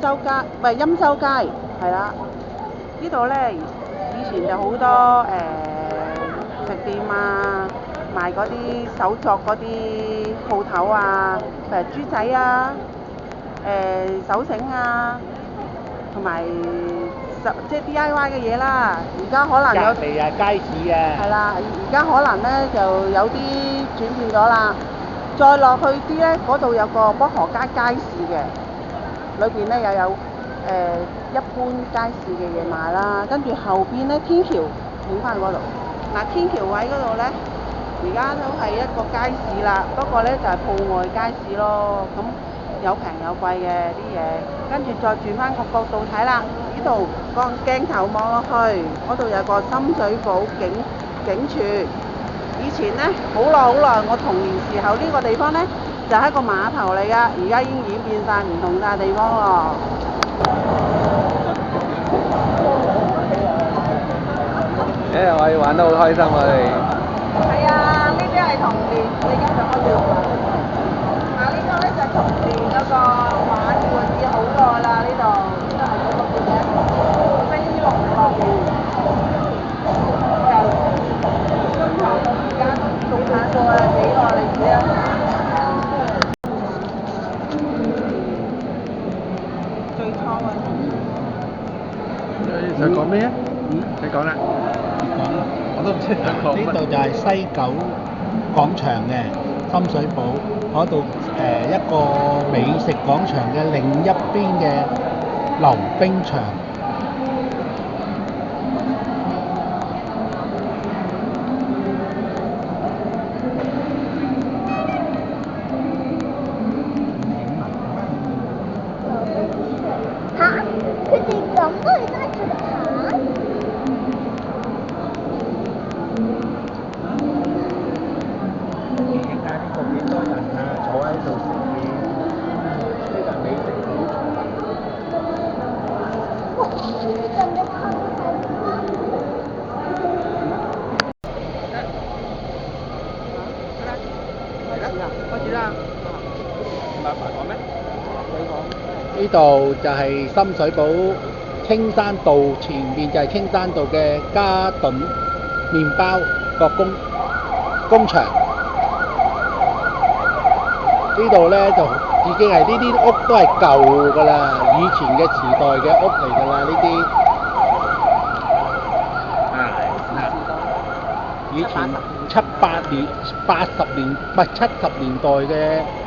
洲街，唔係欽州街，係啦。呢度咧以前就好多食店啊，賣嗰啲手作嗰啲鋪頭啊，譬如豬仔啊、手繩啊，同埋即係 DIY 嘅嘢啦。而家可能有隔離啊，街市啊。係啦，而家可能咧就有啲轉變咗啦。再落去啲咧，嗰度有個北河街街市嘅，裏邊咧又有一般街市嘅嘢賣啦。跟住後邊咧天橋影翻嗰度，嗱天橋位嗰度咧，而家都係一個街市啦，不過咧就係鋪外街市咯。咁有平有貴嘅啲嘢，跟住再轉翻個角度睇啦。呢度個鏡頭望落去，嗰度有個深水埗警署。以前咧好耐，我童年時候呢個地方咧就係一個碼頭嚟噶，而家已經演變晒唔同晒地方咯。我哋玩得好開心啊！你係啊，呢啲係童年，你而家就開始錄啦。嗱，呢個咧就係童年嗰個玩意好耐啦，呢度係嗰個叫咩？飛龍樂園。由中學到而家仲行過啦，幾耐歷史啊？最初啊！你想講咩啊？你講啦。我都唔知想講乜。呢度就係西九廣場嘅深水埗嗰度一個美食廣場嘅另一邊嘅溜冰場。嚇！佢哋咁都係揸住個牌？點解呢度幾多人啊？坐喺度食嘢，呢個美食廣場。哇！附近嘅牌開始啦！唔係白講咩？呢度就係深水埗青山道前面就係青山道嘅嘉頓麵包個工場。呢度咧就已經係呢啲屋都係舊㗎啦，以前嘅時代嘅屋嚟㗎啦，呢啲以前80年唔係70年代嘅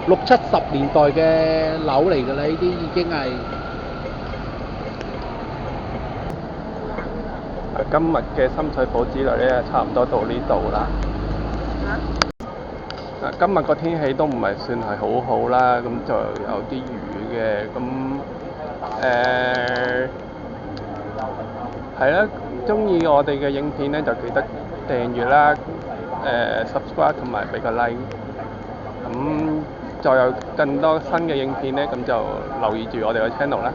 60、70年代嘅樓嚟㗎啦，呢啲已經係。今日嘅深水埗之旅咧，差唔多到呢度啦。今日個天氣都唔係算係好好啦，咁就有啲雨嘅，咁係啦。中意我哋嘅影片咧，就記得訂閱啦，subscribe 同埋俾個 like。咁再有更多新嘅影片咧，咁就留意住我哋嘅 channel 啦。